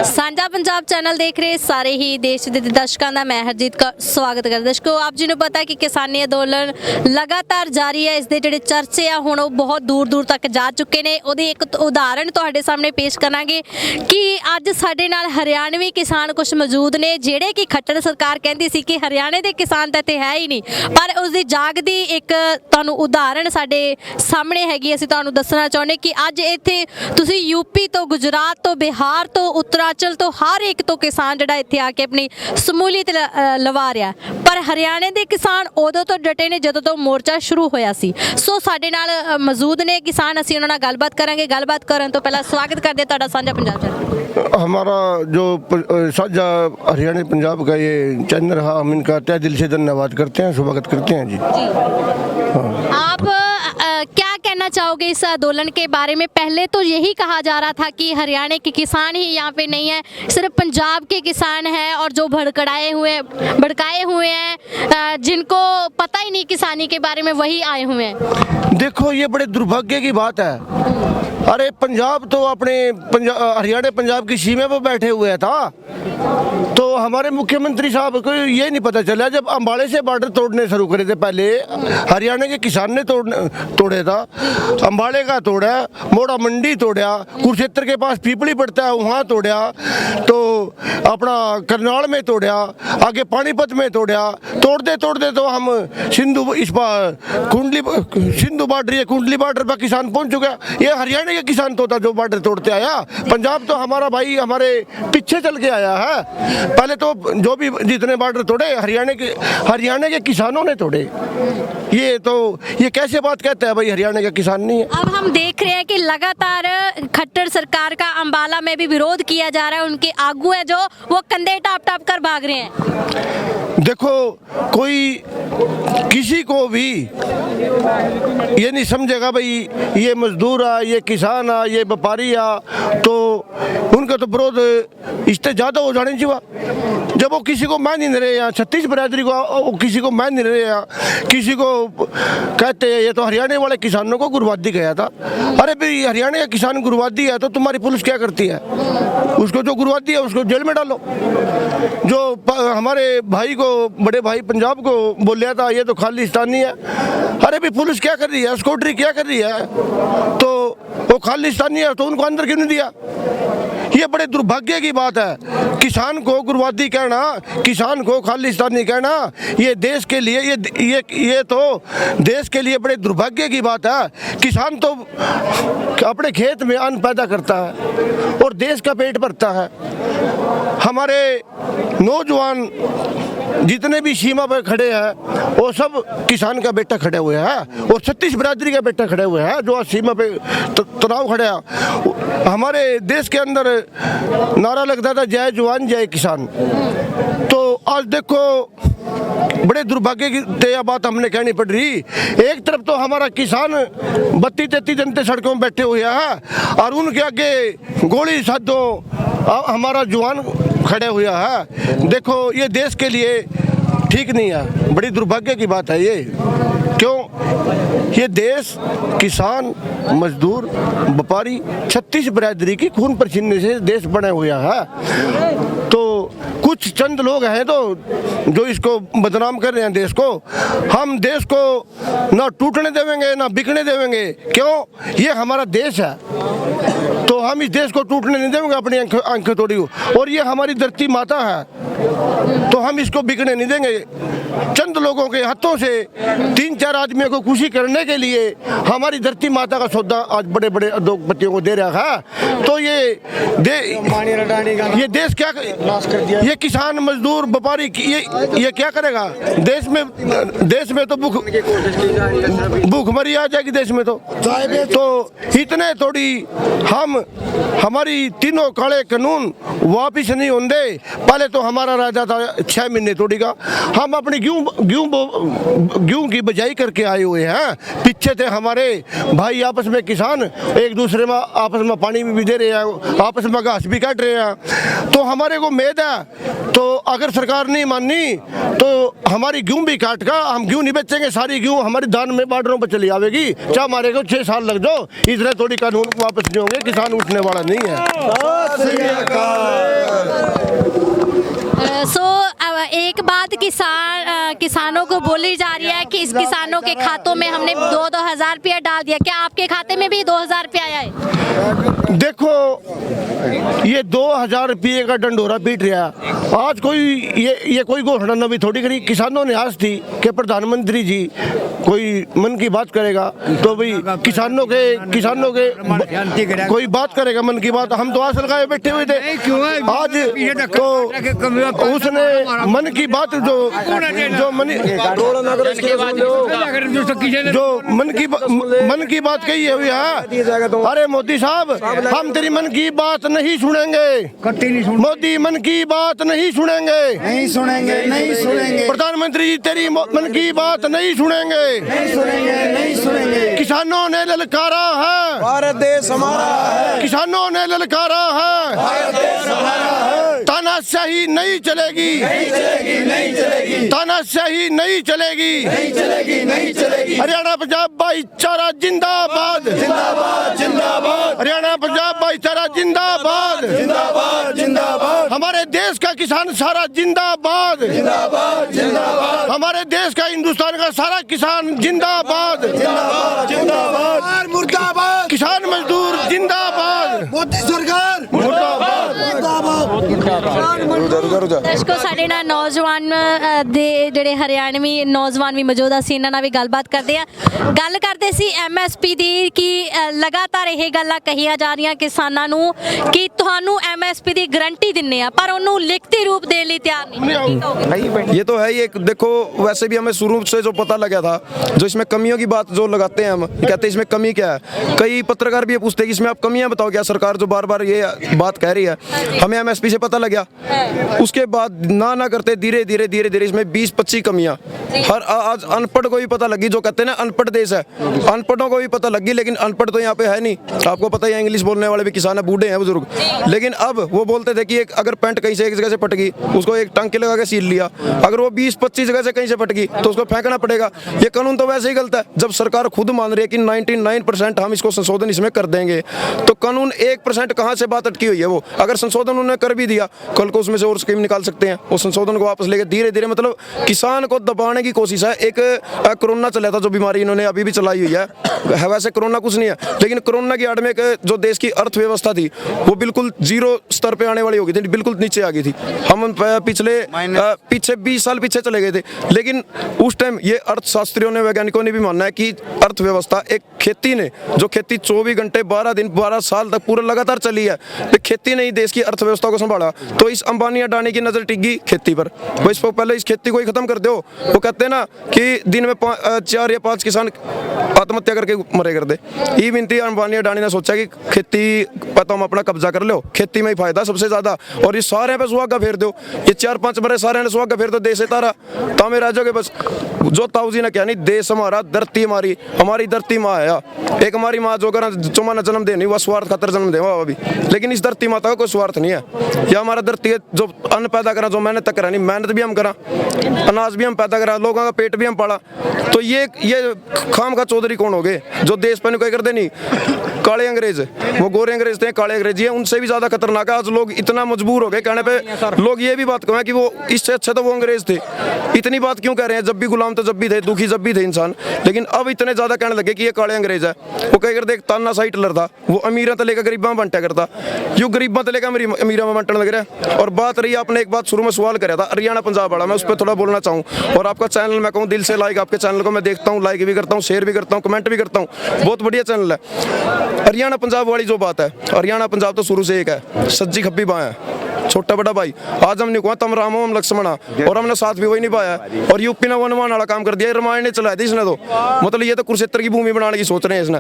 ਸਾਂਝਾ ਪੰਜਾਬ ਚੈਨਲ ਦੇਖ ਰਹੇ ਸਾਰੇ ਹੀ ਦੇਸ਼ ਦੇ ਦਰਸ਼ਕਾਂ ਦਾ ਮੈਂ ਹਰਜੀਤ ਕੌਰ ਸਵਾਗਤ ਕਰਦਾ। ਦਰਸ਼ਕੋ, ਆਪ ਜੀ ਨੂੰ ਪਤਾ ਕਿ ਕਿਸਾਨੀ ਅੰਦੋਲਨ ਲਗਾਤਾਰ ਜਾਰੀ ਹੈ। ਇਸ ਦੇ ਜਿਹੜੇ ਚਰਚੇ ਆ ਹੁਣ ਉਹ ਬਹੁਤ ਦੂਰ ਦੂਰ ਤੱਕ ਜਾ ਚੁੱਕੇ ਨੇ। ਉਹਦੀ ਇੱਕ ਉਦਾਹਰਣ ਤੁਹਾਡੇ ਸਾਹਮਣੇ ਪੇਸ਼ ਕਰਾਂਗੇ ਕਿ ਅੱਜ ਸਾਡੇ ਨਾਲ ਹਰਿਆਣਵੀ ਕਿਸਾਨ ਕੁਝ ਮੌਜੂਦ ਨੇ, ਜਿਹੜੇ ਕਿ ਖੱਟਰ ਸਰਕਾਰ ਕਹਿੰਦੀ ਸੀ ਕਿ ਹਰਿਆਣੇ ਦੇ ਕਿਸਾਨ ਤਾਂ ਇੱਥੇ ਹੈ ਹੀ ਨਹੀਂ, ਪਰ ਉਸ ਦੀ ਜਾਗਦੀ ਇੱਕ ਤੁਹਾਨੂੰ ਉਦਾਹਰਣ ਸਾਡੇ ਸਾਹਮਣੇ ਹੈਗੀ। ਅਸੀਂ ਤੁਹਾਨੂੰ ਦੱਸਣਾ ਚਾਹੁੰਦੇ ਕਿ ਅੱਜ ਇੱਥੇ ਤੁਸੀਂ ਯੂਪੀ ਤੋਂ, ਗੁਜਰਾਤ ਤੋਂ, ਬਿਹਾਰ ਤੋਂ, उत्तराचल तो हर एक तो किसान जड़ा इत्थे आके अपनी समूलीयत लवा रहा, पर हरियाणे के किसान उदों तो डटे ने जदों तो मोर्चा शुरू होया सी। सो साडे नाल मौजूद ने किसान, असीं उन्हां नाल गलबात करांगे। गलबात करन तो पहला स्वागत करदे तुहाडा साझा पंजाब चैनल। हमारा जो साझा हरियाणा पंजाब का ये चैनल है, हम इनका तहे दिल से धन्यवाद करते हैं, स्वागत करते हैं जी। आप क्या कहना चाहोगे इस आंदोलन के बारे में? पहले तो यही कहा जा रहा था कि हरियाणा के किसान ही यहाँ पे नहीं है, सिर्फ पंजाब के किसान हैं और जो भड़काए हुए हैं, जिनको पता ही नहीं किसानी के बारे में, वही आए हुए हैं। देखो, ये बड़े दुर्भाग्य की बात है। अरे पंजाब तो अपने हरियाणा पंजाब की सीमा पर बैठे हुए था, तो हमारे मुख्यमंत्री साहब को ये नहीं पता चला जब अम्बाड़े से बॉर्डर तोड़ने शुरू करे थे। पहले हरियाणा के किसान ने तोड़े था, अम्बाड़े का तोड़ा, मोड़ा मंडी तोड़ा, कुरुक्षेत्र के पास पीपली पड़ता है वहाँ तोड़ा, तो अपना करनाल में तोड़ा, आगे पानीपत में तोड़ा। तोड़ते तोड़ते तो हम सिंधु बॉर्डर, ये कुंडली बॉर्डर पर किसान पहुँच चुका। ये हरियाणा के किसान तो था जो बॉर्डर तोड़ते आया। पंजाब तो हमारा भाई हमारे पीछे चल के आया है। पहले तो जो भी जितने बॉर्डर तोड़े हरियाणा के किसानों ने तोड़े। ये कैसे बात कहता है भाई हरियाणा का किसान नहीं है। अब हम देख रहे हैं कि लगातार खट्टर सरकार का अंबाला में भी विरोध किया जा रहा है। उनके आगू है जो वो कंधे टाप टाप कर भाग रहे हैं। देखो, कोई किसी को भी ये नहीं समझेगा भाई ये मजदूर आ, ये किसान आ, ये व्यापारी आ, तो उनका तो विरोध इससे ज़्यादा हो जाने चाहिए। जब वो किसी को मान नहीं रहे हैं, 36 बरादरी को वो किसी को मान नहीं रहे हैं, किसी को कहते हैं ये तो हरियाणा वाले किसानों को गुरुवादी गया था। अरे भाई हरियाणा का किसान गुरुवादी है तो तुम्हारी पुलिस क्या करती है? उसको जो गुरुवादी है उसको जेल में डालो। जो हमारे भाई को, बड़े भाई पंजाब को बोल लिया था ये तो खालिस्तानी है, अरे भाई पुलिस क्या कर रही है, स्कॉड्री क्या कर रही है? तो वो खालिस्तानी है तो उनको अंदर क्यों नहीं दिया? ये बड़े दुर्भाग्य की बात है। किसान को गुरुवादी कहना, किसान को खालिस्तानी कहना, ये देश के लिए ये तो देश के लिए बड़े दुर्भाग्य की बात है। किसान तो अपने खेत में अन्न पैदा करता है और देश का पेट भरता है। हमारे नौजवान जितने भी सीमा पर खड़े हैं वो सब किसान का बेटा खड़े हुए हैं और 36 बरादरी का बेटा खड़े हुए हैं जो सीमा पे तनाव खड़े हैं। हमारे देश के अंदर नारा लगता था जय जवान जय किसान। तो आज देखो, बड़े दुर्भाग्य की यह बात हमने कहनी पड़ रही। एक तरफ तो हमारा किसान 32-33 जनते सड़कों में बैठे हुए हैं और उनके आगे गोली साधो हमारा जवान खड़े हुआ है। देखो, ये देश के लिए ठीक नहीं है, बड़ी दुर्भाग्य की बात है ये। क्यों? ये देश किसान, मजदूर, व्यापारी, 36 बरादरी की खून पसीने से देश बने हुआ है। तो कुछ चंद लोग हैं तो जो इसको बदनाम कर रहे हैं देश को। हम देश को ना टूटने देवेंगे ना बिकने देवेंगे। क्यों? ये हमारा देश है तो हम इस देश को टूटने नहीं देंगे अपनी आंखें तोड़ी। और ये हमारी धरती माता है तो हम इसको बिकने नहीं देंगे। चंद लोगों के हाथों से 3-4 आदमियों को खुशी करने के लिए हमारी धरती माता का सौदा आज बड़े बड़े उद्योगपतियों को दे रहा है। तो ये देश क्या, ये किसान, मजदूर, व्यापारी ये क्या करेगा? देश में तो भूखमरी आ जाएगी देश में। तो इतने थोड़ी हमारी तीनों काले कानून वापिस नहीं होंगे। पहले तो हमारा राजा था 6 महीने थोड़ी का, हम अपनी गेहूं की बजाई करके आए हुए हैं। पीछे थे हमारे भाई आपस में किसान, एक दूसरे में आपस में पानी भी दे रहे हैं, आपस में घास भी काट रहे हैं। तो हमारे को उम्मीद है तो अगर सरकार नहीं मानी तो हमारी गेहूं भी काट का हम गेहूं नहीं बेचेंगे, सारी गेहूं हमारी दान में बॉर्डरों पर चली आवेगी, चाहे हमारे को 6 साल लग जाओ, इसलिए थोड़ी कानून वापस नहीं होंगे, किसान उठने वाला नहीं है। एक बात किसानों को बोली जा रही है कि इस किसानों के खातों में हमने 2-2 हज़ार रुपया डाल दिया, क्या आपके खाते में भी 2,000 रुपया आया है? देखो ये 2,000 रुपये का डंडोरा पीट रहा आज कोई, ये कोई घोषणा नवी थोड़ी करी, किसानों ने आज थी कि प्रधानमंत्री जी कोई मन की बात करेगा तो भाई किसानों के कोई बात करेगा मन की बात, हम तो आस लगाए बैठे हुए थे। आज तो उसने मन की बात जो मन की बात कही हुई है, अरे मोदी साहब हम तेरी मन की बात नहीं सुनेंगे, मोदी मन की बात नहीं सुनेंगे, प्रधानमंत्री जी तेरी मन की बात नहीं सुनेंगे, किसानों ने ललकारा है, भारत देश हमारा है, किसानों ने ललकारा है, भारत देश हमारा है, तानाशाही नहीं चलेगी, तानाशाही नहीं चलेगी, हरियाणा पंजाब भाईचारा जिंदाबाद, हरियाणा पंजाब भाईचारा जिंदाबाद, हमारे देश का किसान सारा जिंदाबाद, हमारे देश का हिंदुस्तान का सारा किसान जिंदाबाद, मुर्दाबाद, किसान मजदूर जिंदाबाद, मोदी सरकार मुर्दाबाद। ਦਰਸ਼ਕੋ ਸਾਡੇ ਨਾਲ ਨੌਜਵਾਨ ਦੇ ਜਿਹੜੇ ਹਰਿਆਣਵੀ ਨੌਜਵਾਨ ਵੀ ਮੌਜੂਦ ਆ, ਅਸੀਂ ਇਹਨਾਂ ਨਾਲ ਵੀ ਗੱਲਬਾਤ ਕਰਦੇ ਆ। ਗੱਲ ਕਰਦੇ ਸੀ MSP ਦੀ ਕਿ ਲਗਾਤਾਰ ਇਹ ਗੱਲਾਂ ਕਹੀਆਂ ਜਾ ਰਹੀਆਂ ਕਿਸਾਨਾਂ ਨੂੰ ਕਿ ਤੁਹਾਨੂੰ MSP ਦੀ ਗਾਰੰਟੀ ਦਿੰਨੇ ਆ, ਪਰ ਉਹਨੂੰ ਲਿਖਤੀ ਰੂਪ ਦੇਣ ਲਈ ਤਿਆਰ नहीं। ये तो है ही एक, देखो वैसे भी हमें शुरू से जो पता लगा था, जो इसमें कमियों की बात जो लगाते हैं हम, कहते हैं इसमें कमी क्या है, कई पत्रकार भी ये पूछते हैं कि इसमें आप कमियां बताओ क्या, सरकार जो बार बार ये बात कह रही है, हमें MSP से पता लगा, उसके बाद ना करते धीरे धीरे इसमें 20-25 कमियां, हर आज अनपढ़ को भी पता लगी, जो कहते हैं ना अनपढ़ देश है, अनपढ़ों को भी पता लगी, लेकिन अनपढ़ तो यहाँ पे है नहीं, आपको पता ही, इंग्लिश बोलने वाले भी किसान है, बूढ़े हैं, बुजुर्ग, लेकिन अब वो बोलते थे कि एक अगर पैंट कहीं से एक जगह से फट गई उसको एक टांके लगा के सील लिया, अगर वो 20-25 जगह से कहीं से फट गई तो उसको फेंकना पड़ेगा। ये कानून तो वैसे ही गलत है, जब सरकार खुद मान रही है कि 99% हम इसको संशोधन इसमें कर देंगे, तो कानून 1% कहाँ से बात अटकी हुई है, वो अगर संशोधन उन्होंने कर भी दिया, कल को उसमें से और स्कीम निकाल सकते हैं, वो संशोधन को वापस लेके धीरे मतलब किसान को दबाने की कोशिश है। एक कोरोना चला था जो बीमारी इन्होंने अभी भी चलाई हुई है, वैसे कोरोना कुछ नहीं है, लेकिन कोरोना की आड़ में जो देश की अर्थव्यवस्था थी वो बिल्कुल 0 स्तर पे आने वाली हो गई थी, बिल्कुल नीचे आ गई थी, हम पीछे 20 साल पीछे चले गए थे। लेकिन उस टाइम ये अर्थशास्त्रियों ने, वैज्ञानिकों ने भी मानना है कि अर्थव्यवस्था एक खेती ने, जो खेती 24 घंटे 12 दिन 12 साल तक पूरा लगातार चली है, तो खेती ने ही देश की अर्थव्यवस्था को संभाला। तो इस अंबानी अडानी की नजर टिक गई खेती पर, वो इसको पहले इस खेती को ही खत्म कर दो। वो कहते हैं ना कि दिन में 4 या 5 किसान आत्महत्या करके मरे कर दे, ये विनती अंबानी अडानी ने सोचा कि खेती पर तो हम अपना कब्जा कर लो, खेती में ही फायदा सबसे ज्यादा, और ये सारे पे सुहागा फेर दो, ये 4-5 मरे सारे ने सुहागा फेर दो, देश है तारा तामे राजोगे बस। जो ताऊ जी ने क्या नहीं, देश हमारा, धरती हमारी धरती माँ है, एक हमारी माँ जो कर चुमाना जन्म दे नहीं, वह स्वार्थ खातर जन्म दे अभी, लेकिन इस धरती माता का कोई स्वार्थ नहीं है। यह हमारा धरती है, जो अन्न पैदा करा, जो मेहनत करा, नहीं मेहनत भी हम करा, अनाज भी हम पैदा करा, लोगों का पेट भी हम पाला, तो ये खाम का चौधरी कौन हो गए जो देश पर कोई करते नहीं। काले अंग्रेज, वो गोरे अंग्रेज थे, काले अंग्रेज ये उनसे भी ज्यादा खतरनाक है। आज लोग इतना मजबूर हो गए कहने पे, लोग ये भी बात कहें कि वो इससे अच्छे तो वो अंग्रेज थे, इतनी बात क्यों कह रहे हैं, जब भी गुलाम तो जब भी थे, दुखी जब भी थे इंसान, लेकिन अब इतने ज्यादा कहने लगे कि ये काले अंग्रेज है। वो कह करते, एक तानाशाही हिटलर था, वो अमीर तो लेकर गरीबा में बंटा करता, यू गरीबा तो लेकर अमीर में बंटने लग रहा है। और बात रही, आपने एक बात शुरू में सवाल कराया था हरियाणा पंजाब वाला, मैं उस पर थोड़ा बोलना चाहूँ। और आपका चैनल मैं कहूँ दिल से लाइक, आपके चैनल को मैं देखता हूँ, लाइक भी करता हूँ, शेयर भी करता हूँ, कमेंट भी करता हूँ, बहुत बढ़िया चैनल है। हरियाणा पंजाब वाली जो बात है, हरियाणा पंजाब तो शुरू से एक है, सज्जी खब्बी बाएं है, छोटा बड़ा भाई। आज हमने कहा तम रामो हम लक्ष्मणा, और हमने साथ भी वही निभाया है। और यूपी ने वनवान वाला काम कर दिया, रामायण ने चलाया था इसने, तो मतलब ये तो कुरुक्षेत्र की भूमि बनाने की सोच रहे हैं इसने।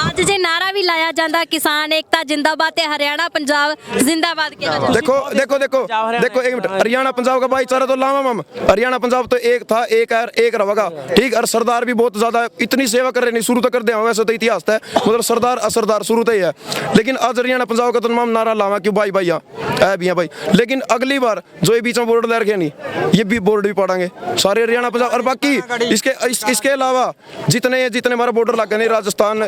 आज जे नारा भी लाया जाता किसान एकता जिंदाबाद ते हरियाणा पंजाब जिंदाबाद किया जाता। देखो एक मिनट, हरियाणा पंजाब का भाईचारा तो लावा हम, हरियाणा पंजाब तो एक था, एक है, एक रहेगा, ठीक। और सरदार भी बहुत ज्यादा इतनी सेवा कर रहे नहीं, शुरू तो कर दे, वैसे तो इतिहास है, मतलब सरदार असरदार शुरू तो ही है, लेकिन आज हरियाणा पंजाब का तो नाम नारा लावा क्यों भाई भाई भाई ऐ भी हैं भाई, लेकिन अगली बार जो ये बीच में बोर्ड ले रखे नहीं, ये भी बोर्ड भी पढ़ेंगे सारे हरियाणा पंजाब। और बाकी इसके अलावा जितने हमारा बॉर्डर लगे नहीं, राजस्थान,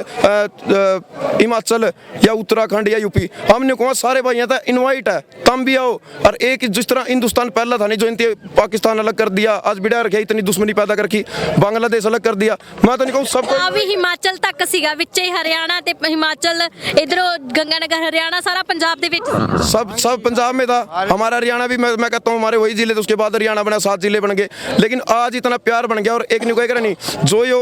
हिमाचल या उत्तराखंड या यूपी, हमने कहा सारे भाई यहाँ इनवाइट है, तुम भी आओ। और एक जिस तरह हिंदुस्तान पहला था नहीं, जो इनके पाकिस्तान अलग कर दिया, आज बिड़ा रखे इतनी दुश्मनी पैदा करके बांग्लादेश अलग कर दिया, मैं तो नहीं कहूँ सबको ਆ ਵੀ ਹਿਮਾਚਲ ਤੱਕ ਸੀਗਾ, ਵਿੱਚ ਹੀ ਹਰਿਆਣਾ ਤੇ ਹਿਮਾਚਲ, ਇਧਰੋਂ गंगानगर हरियाणा सारा पंजाब ਦੇ ਵਿੱਚ। सब पंजाब में था। हमारा हरियाणा भी मैं कहता हूँ हमारे वही जिले थे, उसके बाद हरियाणा बना, 7 जिले बन गए, लेकिन आज इतना प्यार बन गया। और एक नहीं कह नहीं, जो यो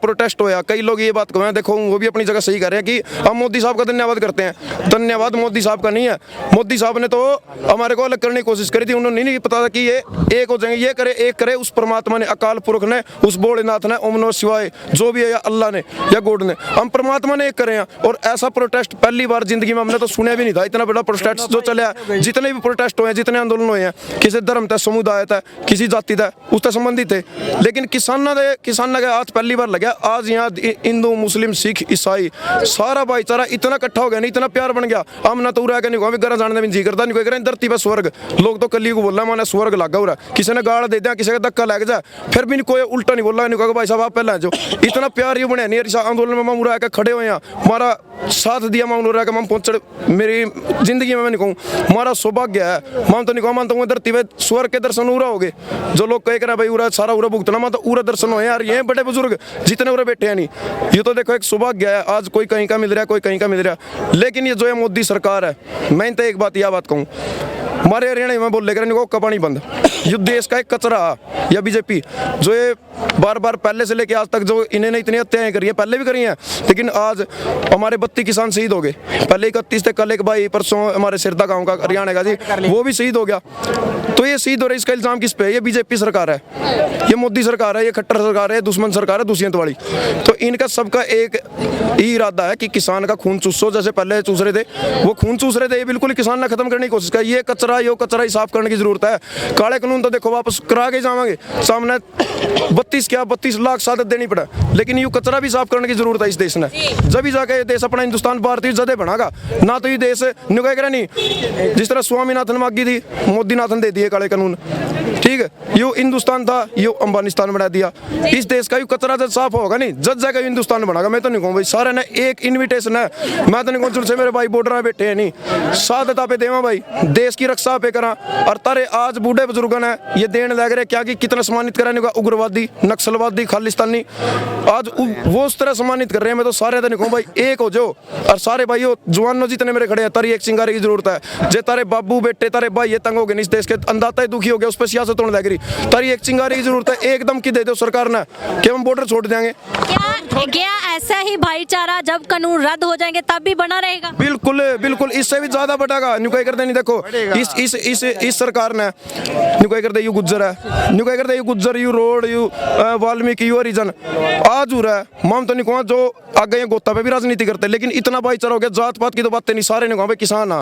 प्रोटेस्ट होया, कई लोग ये बात कहें, देखो वो भी अपनी जगह सही कर रहे हैं कि हम मोदी साहब का धन्यवाद करते हैं। धन्यवाद मोदी साहब का नहीं है, मोदी साहब ने तो हमारे को अलग करने की कोशिश करी थी। उन्होंने नहीं पता था कि ये एक हो जाएंगे, ये करे एक करे उस परमात्मा ने, अकाल पुरख ने, उस भोलेनाथ ने, ओम नमः शिवाय जो भी है, या अल्लाह ने या गॉड ने, हम परमात्मा ने एक करे हैं। और ऐसा प्रोटेस्ट पहली बार जिंदगी में हमने तो सुना भी नहीं था, इतना बड़ा प्रोटेस्ट जो चला। जितने भी प्रोटेस्ट हुए, जितने आंदोलन हुए हैं, किसी धर्म था, समुदाय था, किसी जाति था, उससे संबंधित थे, लेकिन किसान के हाथ पहली बार लगा। आज यहाँ हिंदू, मुस्लिम, सिख, ईसाई सारा भाईचारा इतना इकट्ठा हो गया, नहीं इतना प्यार बन गया। हम ना तो नहीं कहा घर जाने में जी करता, नहीं कोई धरती पर स्वर्ग, लोग तो कली को बोल रहे मैंने स्वर्ग लगा हो रहा, किसी ने गाड़ दे दिया, किसी का धक्का लग जाए, फिर भी कोई उल्टा नहीं बोल रहा, नहीं कहा भाई साहब आप पहले जो इतना प्यार ये बने नहीं। आंदोलन में मामूरा आकर खड़े हुए हैं, हमारा साथ दिया, मामूरा हम पहुंच, मेरी जिंदगी में मैं नहीं कहूँ हमारा सौभाग्य है। मान तो नहीं कहा, मानता हूँ धरती पे स्वर्ग के दर्शन उरा हो गए। जो लोग कह रहे भाई उरा सारा उरा भुगतना, मान तो उरा दर्शन हो यार, ये बड़े बुजुर्ग जितने उरा बैठे हैं नहीं, ये तो देखो एक सौभाग्य है। आज कोई कहीं का मिल रहा है, कोई कहीं का मिल रहा है, लेकिन ये जो है मोदी सरकार है, मैं तो एक बात यह बात कहूँ, हमारे हरियाणा में बोल लेकर का पानी बंद, ये देश का एक कचरा या बीजेपी जो ये बार बार पहले से लेके आज तक जो इन्होंने इतनी हत्याएं करी है, पहले भी करी हैं, लेकिन आज हमारे 32 किसान शहीद हो गए। पहले 31 थे, कल एक भाई परसों हमारे सिरदा गांव का हरियाणा का जी, वो भी शहीद हो गया। तो ये शहीद हो रहा है, इसका इल्जाम किस पे है? ये बीजेपी सरकार है, ये मोदी सरकार है, ये खट्टर सरकार है, दुश्मन सरकार है, दुष्यंत वाली। तो इनका सबका एक ही इरादा है कि किसान का खून चूसो, जैसे पहले चूस रहे थे, वो खून चूस रहे थे, ये बिल्कुल किसान ने खत्म करने की कोशिश कर। ये कचरा ही साफ करने की जरूरत है। काले कानून तो देखो वापस करा के जावांगे, सामने 32 लाख सादत देनी पड़ा, लेकिन ये कचरा भी साफ करने की जरूरत है इस देश ने। जब भी जाके ये देश अपना हिंदुस्तान भारतीय जदे बनागा ना, तो ये देश निकाय करा नहीं। जिस तरह स्वामीनाथन मांगी थी, मोदीनाथन दे दिए काले कानून, ठीक है, यो हिंदुस्तान था, यो अंबानिस्तान बना दिया। इस देश का कचरा जब साफ होगा नहीं, जब जाकर हिंदुस्तान बनागा। मैं तो नहीं कहूँ भाई सारे ने एक इन्विटेशन है, मैं तो नहीं कहूँ से मेरे भाई बॉर्डर में बैठे हैं नहीं, साधता पे देवा भाई, देश की रक्षा पे करा। और तारे आज बूढ़े बुजुर्गों ने ये देने लग रहे क्या कि कितना सम्मानित कराने का, उग्रवादी, नक्सलवादी, खालिस्तानी, आज वो उस तरह सम्मानित कर रहे हैं। मैं तो सारे तो नहीं कहूँ भाई एक हो जो, और सारे भाइयों जवानों जितने मेरे खड़े हैं, तारी एक चिंगारी की जरूरत है। जे तारे बाबू बेटे तारे भाई ये तंग हो गए इस देश के, अंदाता ही दुखी हो गया, उस पर सियासत होने लग रही, तारी एक चिंगारी की जरूरत है। एकदम की दे दो सरकार ने कि हम बॉर्डर छोड़ देंगे। क्या ऐसा ही भाईचारा जब कानून रद्द हो जाएंगे तब भी बना रहेगा? बिल्कुल बिल्कुल, इससे भी ज्यादा बढ़ेगा। न्यूकाई करते नहीं, देखो इस सरकार ने न्यूकाई करते यू गुज्जर है, न्यूकाई करते यू गुज्जर, यू रोड, यू वाल्मीकि, यू हरिजन, आज हो रहा है। माम तो नहीं कहूँ जो आगे ये गोता पे भी राजनीति करते, लेकिन इतना भाईचारा हो गया, जात पात की तो बातें नहीं, सारे ने कहा भाई किसान आ,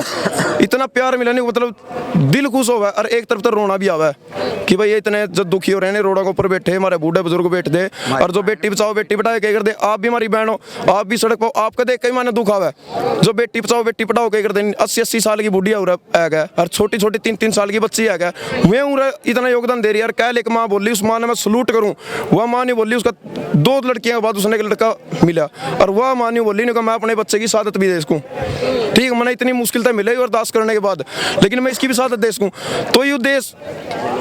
इतना प्यार मिला नहीं, मतलब दिल खुश हो गया। और एक तरफ तो रोना भी आवा है कि भाई ये इतने जो दुखी हो रहे हैं, रोडों के ऊपर बैठे हमारे बूढ़े बुजुर्ग बैठे थे, और जो बेटी बचाओ बेटी पढ़ाओ कह करते, आप भी हमारी बहन हो, आप भी सड़क पर, आपका देख कई माने दुख आवा है। जो बेटी बचाओ बेटी पढ़ाओ कह करते, 80 साल की बुढ़िया आ गया, और छोटी 3 साल की बच्ची आ गया, मैं इतना योगदान दे रही है। यार कह एक माँ बोली, उस माँ ने मैं सलूट करूँ, वह माँ नहीं बोली, उसका 2 लड़कियों के बाद उसने एक लड़का मिला, और वह माँ नहीं बोली नहीं मैं अपने बच्चे की सादत भी दे सकूँ, ठीक, मैंने इतनी मुश्किल तो मिले अरदास करने के बाद, लेकिन मैं इसकी भी सादत दे सकूँ। तो ये देश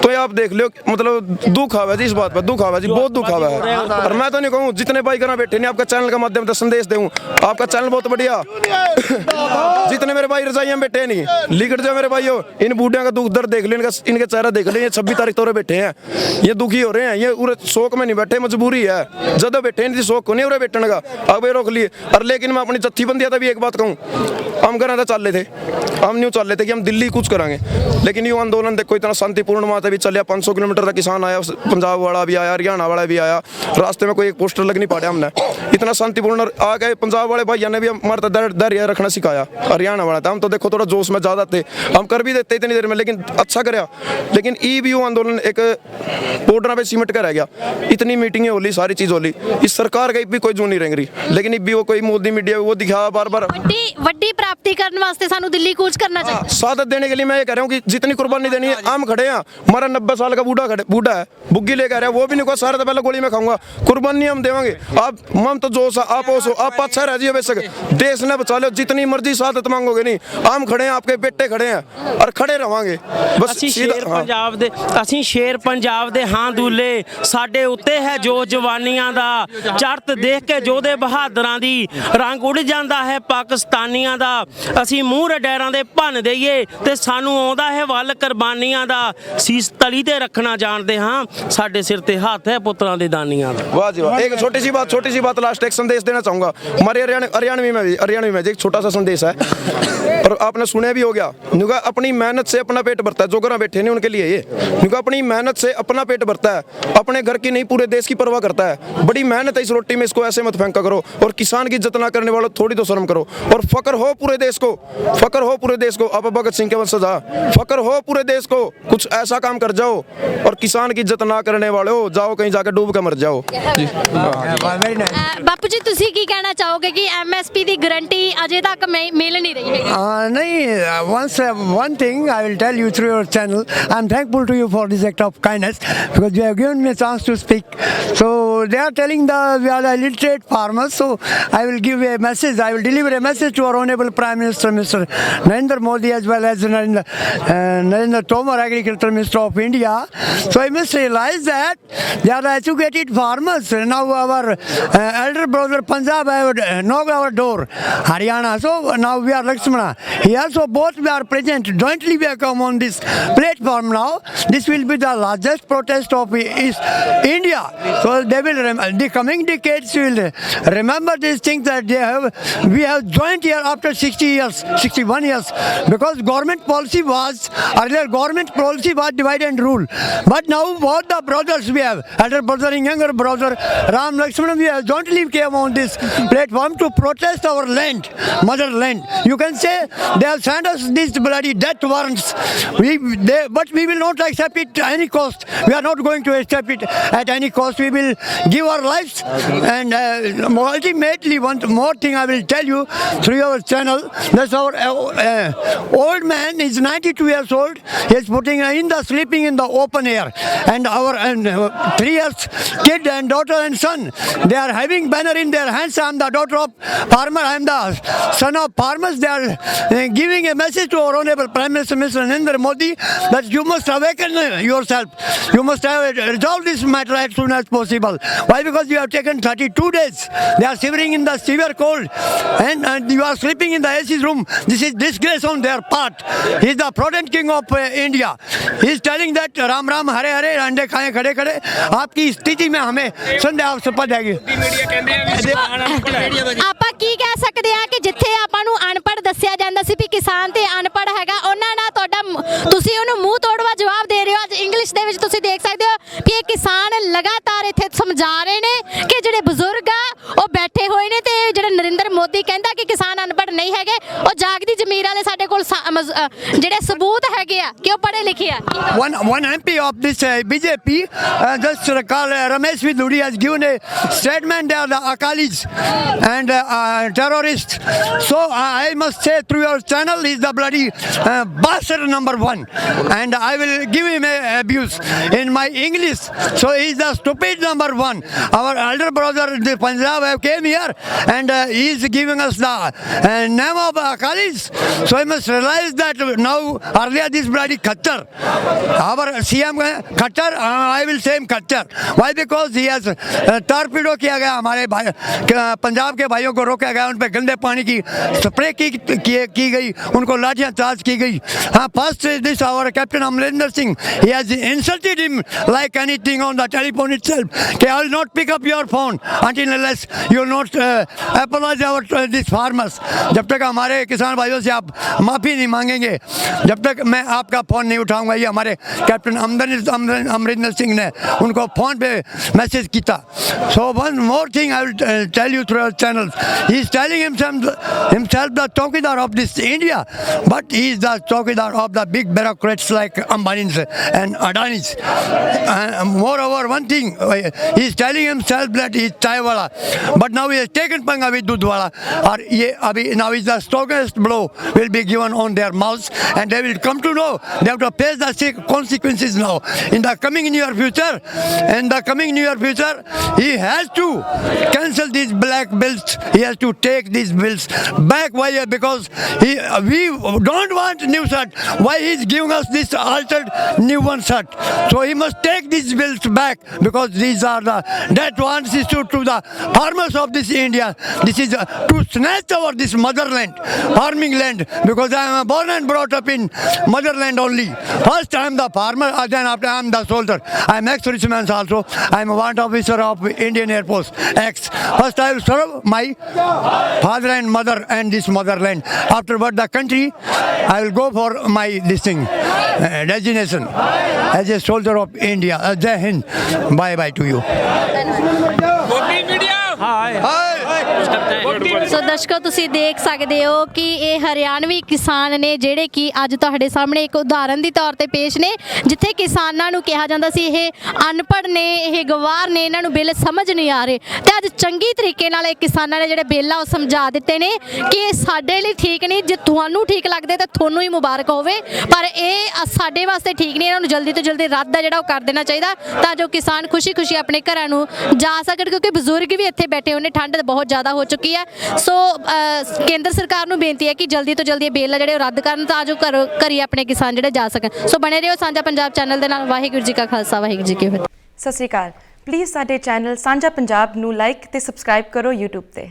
तो आप देख लो, मतलब दुख आवा जी, इस बात पर दुख आवा जी, बहुत दुख आवा है। और मैं तो नहीं कहूँ जितने भाई करना बैठे नहीं, आपका चैनल का माध्यम से संदेश दूँ, आपका चैनल बहुत बढ़िया, जितने मेरे भाई रजाइयाँ बैठे नहीं, लिखट जाओ मेरे भाइयों, इन बूढ़ियों का दुख दर्द देख लो, इनके चेहरा देख लो, ये 26 तारीख तो बैठे हैं, ये दुखी हो रहे हैं, ये शौक में नहीं बैठे, मजबूरी है, जब बैठे नहीं शौक को नहीं उरे बैठने का, अब ये रोक लिए। और लेकिन मैं अपनी जत्थी बंदिया था भी एक बात कहूँ, हम घर चल रहे थे, हम न्यू चल रहे थे कि हम दिल्ली कुछ करेंगे, लेकिन ये आंदोलन देखो इतना शांतिपूर्ण वहाँ भी भी चलिया 500 किलोमीटर का किसान आया, पंजाब वाला भी आया, हरियाणा वाला भी आया, रास्ते में कोई एक पोस्टर लग नहीं पा रहा। हमने इतना शांतिपूर्ण आ गए। पंजाब वाले भाइयों ने भी हमारा धैर्य रखना सिखाया। हरियाणा वाला था, हम तो देखो थोड़ा जोश में ज़्यादा थे, हम कर भी देते इतनी देर में, लेकिन अच्छा कराया। लेकिन EBO आंदोलन एक बॉर्डर पे सीमेंट का रह गया। इतनी मीटिंगें होली, सारी चीज़ होली, इस सरकार का भी कोई जो नहीं रही। लेकिन EBO कोई मोदी मीडिया वो दिखा बार बार ਵੱਡੀ ਪ੍ਰਾਪਤੀ ਕਰਨ ਵਾਸਤੇ ਸਾਨੂੰ ਦਿੱਲੀ ਕੂਚ करना चाहिए। सादत देने के लिए मैं ये कह रहा हूँ कि जितनी कुर्बानी देनी है, हम खड़े हैं। हमारा 90 साल का बूढ़ा है, बुग्गी लेकर आ रहा है, वो भी नहीं कहा सारे तो पहले गोली में खाऊंगा, कुर्बानी हम देवांगे। आप हम तो जोश आप ओस हो, आप अच्छा रह जाइए, बेशक देश ने बचा लो, जितनी मर्जी सादत मांगोगे नहीं, हम खड़े हैं, आपके बेटे खड़े हैं और खड़े रवांगे। बस ਅਸੀਂ ਸ਼ੇਰ ਪੰਜਾਬ ਦੇ ਹਾਂ ਦੂਲੇ, ਸਾਡੇ ਉੱਤੇ ਹੈ ਜੋ ਜਵਾਨੀਆਂ ਦਾ ਚੜ੍ਹਤ ਦੇਖ ਕੇ ਜੋਧੇ ਬਹਾਦਰਾਂ ਦੀ ਰੰਗ ਉੱਡ ਜਾਂਦਾ ਹੈ ਪਾਕਿਸਤਾਨੀਆਂ ਦਾ। ਅਸੀਂ ਮੂੰਹ ਰਡੈਰਾਂ ਦੇ ਭੰਨ ਦਈਏ ਤੇ ਸਾਨੂੰ ਆਉਂਦਾ ਹੈ ਵੱਲ ਕੁਰਬਾਨੀਆਂ ਦਾ। ਸੀਸ ਤਲੀ ਤੇ ਰੱਖਣਾ ਜਾਣਦੇ ਹਾਂ, ਸਾਡੇ ਸਿਰ ਤੇ ਹੱਥ ਹੈ ਪੁੱਤਰਾਂ ਦੇ ਦਾਨੀਆਂ ਦਾ। वाह जी वाह। एक छोटी सी बात लास्ट एक संदेश देना चाहूंगा। हमारे हरियाणवी में एक छोटा सा संदेश है, और आपने सुने भी हो गया। नुका अपनी मेहनत से अपना पेट भरता है, जो घर बैठे नहीं उनके लिए ये नुका अपनी मेहनत से अपना पेट भरता है, अपने घर की नहीं पूरे देश की परवाह करता है। बड़ी मेहनत है इस रोटी में, इसको ऐसे मत फेंका करो। और किसान की इज्जत ना करने वालों थोड़ी तो शर्म करो। और फकर हो पूरे देश को, फकर हो पूरे देश को। अब भगत सिंह के वंशज फकर हो पूरे देश को, कुछ ऐसा काम कर जाओ। और किसान की इज्जत ना करने वाले हो, जाओ कहीं जाकर डूब के मर जाओ जी। ਬਾਪੂ ਜੀ ਤੁਸੀਂ ਕੀ ਕਹਿਣਾ ਚਾਹੋਗੇ ਕਿ MSP ਦੀ ਗਾਰੰਟੀ ਅਜੇ ਤੱਕ ਮਿਲ ਨਹੀਂ ਰਹੀ ਹੈਗੀ? नहीं, one thing I will tell you through your channel. I'm thankful to you for this act of kindness because you have given me a chance to speak. So they are telling we are the illiterate farmers. So I will give a message. I will deliver a message to our honorable Prime Minister, Mr. Narendra Modi, as well as Narendra Tomar, Agriculture Minister of India. So I must realize that they are the educated farmers. Now our elder brother Punjab have knocked our door, Haryana. So now we are Lakshmana here. So both we are present. Jointly we have come on this platform now. This will be the largest protest of East India. So they will the coming decades will remember these things that we have joined here after 60 years, 61 years, because government policy was earlier divide and rule. But now both the brothers we have, elder brother and younger brother Ram Lakshmana, we have jointly came on this platform to protest our land, motherland. You can say they have sent us these bloody death warrants. But we will not accept it at any cost. We are not going to accept it at any cost. We will give our lives. And ultimately, one more thing I will tell you through your channel. That's our old man is 92 years old. He is putting sleeping in the open air. And our 3 years kid and daughter and son, they are having banner in their hands. I am the daughter of farmer. I am the son of farmers. They are giving a message to our honorable Prime Minister, Mr. Narendra Modi, that you must awaken yourself. You must resolve this matter as soon as possible. Why? Because you have taken 32 days. They are shivering in the severe cold, and you are sleeping in the AC room. This is disgrace on their part. He is the prudent king of India. He is telling that Ram Ram Hare Hare अंडे खाए खड़े खड़े आपकी स्थिति में हमें संदेह आप सपद है। ਆਪਾਂ ਕੀ ਕਹਿ ਸਕਦੇ ਆ ਕਿ ਜਿੱਥੇ ਆਪਾਂ ਨੂੰ ਅਨਪੜ੍ਹ ਦੱਸਿਆ ਜਾਂਦਾ ਸੀ ਵੀ ਕਿਸਾਨ ਤੇ ਅਨਪੜ੍ਹ ਹੈਗਾ, ਉਹਨਾਂ ਨਾਲ ਤੁਹਾਡਾ ਤੁਸੀਂ ਉਹਨੂੰ ਮੂੰਹ ਤੋੜਵਾ ਜਵਾਬ ਦੇ ਰਹੇ ਹੋ। ਅੱਜ ਇੰਗਲਿਸ਼ ਦੇ ਵਿੱਚ ਤੁਸੀਂ ਦੇਖ ਸਕਦੇ ਹੋ ਕਿ ਇਹ ਕਿਸਾਨ ਲਗਾਤਾਰ ਇੱਥੇ ਸਮਝਾ ਰਹੇ ਨੇ ਕਿ ਜਿਹੜੇ ਬਜ਼ੁਰਗ ਆ ਉਹ ਬੈਠੇ ਹੋਏ ਨੇ, ਤੇ ਜਿਹੜਾ ਨਰਿੰਦਰ ਮੋਦੀ ਕਹਿੰਦਾ ਕਿ ਕਿਸਾਨ ਅਨਪੜ੍ਹ ਨਹੀਂ ਹੈਗੇ, ਉਹ ਜਾਗਦੀ ਜ਼ਮੀਰ ਵਾਲੇ ਸਾਡੇ ਕੋਲ ਜਿਹੜੇ ਸਬੂਤ ਹੈਗੇ ਆ ਕਿ ਉਹ ਪੜ੍ਹੇ ਲਿਖੇ ਆ। One MP of this BJP, just called Ramesh Viduri, has given a statement. They are the Akalis and terrorists. So I must say through your channel, he is the bloody bastard number 1, and I will give him a abuse in my English. So he is the stupid number 1. Our elder brother the Punjab have came here, and he is giving us the name of Akalis. So I must realize that now earlier this bloody Khattar, our CM Khattar, I will say him Khattar. Why? Because he has torpedo किया गया, हमारे भाई पंजाब के भाइयों को रोका गया, उन पे गंदे पानी की स्प्रे की गई, उनको लाठियां चार्ज की गई। हाँ, first this our Captain Amrinder Singh, he has insulted him like anything on the telephone itself. Okay, I will not pick up your phone until unless you will not apologize our these farmers. जब तक हमारे किसान भाइयों से आप माफ़ी नहीं मांगेंगे जब तक मैं आपका फ़ोन नहीं उठाऊंगा। ये हमारे कैप्टन अमरिंदर सिंह ने उनको फ़ोन पे मैसेज किया। So one more thing I will tell you through channel, he is telling himself the चौकीदार of this India, but he is the चौकीदार of the big bureaucrats like Ambani's and Adani's. Moreover, one thing, he is telling himself that he is chai wala, but now he has taken panga with dudh wala. और ये अभी now is the strongest blow will be given on their mouths, and they will come to know they have to face the consequences now in the coming near future. In the coming near future, he has to cancel these black bills. He has to take these bills back. Why? Because we don't want new shirt. Why he is giving us this altered new one shirt? So he must take these bills back, because these are the that wants issued to the farmers of this India. This is to snatch over this motherland, farming land, because I am born and brought up in motherland only. First I am the farmer, then after I am the soldier. I am ex-Richmond also. I am a warrant officer of Indian Air Force, ex. First I will serve my father and mother and this motherland. Afterward the country, I will go for my this thing, designation as a soldier of India. Jai Hind. Bye bye to you. ਸੋ ਦਰਸ਼ਕੋ ਤੁਸੀਂ ਦੇਖ ਸਕਦੇ ਹੋ ਕਿ ਇਹ ਹਰਿਆਣਵੀ ਕਿਸਾਨ ਨੇ ਜਿਹੜੇ ਕਿ ਅੱਜ ਤੁਹਾਡੇ ਸਾਹਮਣੇ ਇੱਕ ਉਦਾਹਰਨ ਦੀ ਤੌਰ ਤੇ ਪੇਸ਼ ਨੇ, ਜਿੱਥੇ ਕਿਸਾਨਾਂ ਨੂੰ ਕਿਹਾ ਜਾਂਦਾ ਸੀ ਇਹ ਅਨਪੜ੍ਹ ਨੇ, ਇਹ ਗਵਾਰ ਨੇ, ਇਹਨਾਂ ਨੂੰ ਬਿੱਲ ਸਮਝ ਨਹੀਂ ਆ ਰਹੇ, ਤੇ ਅੱਜ ਚੰਗੀ ਤਰੀਕੇ ਨਾਲ ਇਹ ਕਿਸਾਨਾਂ ਨੇ ਜਿਹੜੇ ਬਿੱਲ ਆ ਉਹ ਸਮਝਾ ਦਿੱਤੇ ਨੇ ਕਿ ਇਹ ਸਾਡੇ ਲਈ ਠੀਕ ਨਹੀਂ। ਜੇ ਤੁਹਾਨੂੰ ਠੀਕ ਲੱਗਦੇ ਤਾਂ ਤੁਹਾਨੂੰ ਹੀ ਮੁਬਾਰਕ ਹੋਵੇ, ਪਰ ਇਹ ਸਾਡੇ ਵਾਸਤੇ ਠੀਕ ਨਹੀਂ। ਇਹਨਾਂ ਨੂੰ ਜਲਦੀ ਤੋਂ ਜਲਦੀ ਰੱਦ ਆ ਜਿਹੜਾ ਉਹ ਕਰ ਦੇਣਾ ਚਾਹੀਦਾ, ਤਾਂ ਜੋ ਕਿਸਾਨ ਖੁਸ਼ੀ-ਖੁਸ਼ੀ ਆਪਣੇ ਘਰਾਂ ਨੂੰ ਜਾ ਸਕਣ, ਕਿਉਂਕਿ ਬਜ਼ੁਰਗ ਵੀ ਇੱਥੇ ਬੈਠੇ ਹੋਏ ਨੇ, ਠੰਡ ਬਹੁਤ ਜ਼ਿਆਦਾ ਹੋ ਚੁੱਕੀ ਹੈ। ਸੋ ਕੇਂਦਰ ਸਰਕਾਰ ਨੂੰ ਬੇਨਤੀ ਹੈ ਕਿ ਜਲਦੀ ਤੋਂ ਜਲਦੀ ਇਹ ਬਿੱਲ ਜਿਹੜੇ ਉਹ ਰੱਦ ਕਰਨ, ਤਾਂ ਜੋ ਘਰੀ ਆਪਣੇ ਕਿਸਾਨ ਜਿਹੜੇ ਜਾ ਸਕਣ। ਸੋ ਬਣੇ ਰਹੋ ਸਾਂਝਾ ਪੰਜਾਬ ਚੈਨਲ ਦੇ ਨਾਲ। ਵਾਹਿਗੁਰੂ ਜੀ ਕਾ ਖਾਲਸਾ, ਵਾਹਿਗੁਰੂ ਜੀ ਕੀ ਫਤਿਹ। ਸਤਿ ਸ਼੍ਰੀ ਅਕਾਲ। ਪਲੀਜ਼ ਸਾਡੇ ਚੈਨਲ ਸਾਂਝਾ ਪੰਜਾਬ ਨੂੰ ਲਾਈਕ ਤੇ ਸਬਸਕ੍ਰਾਈਬ ਕਰੋ YouTube ਤੇ।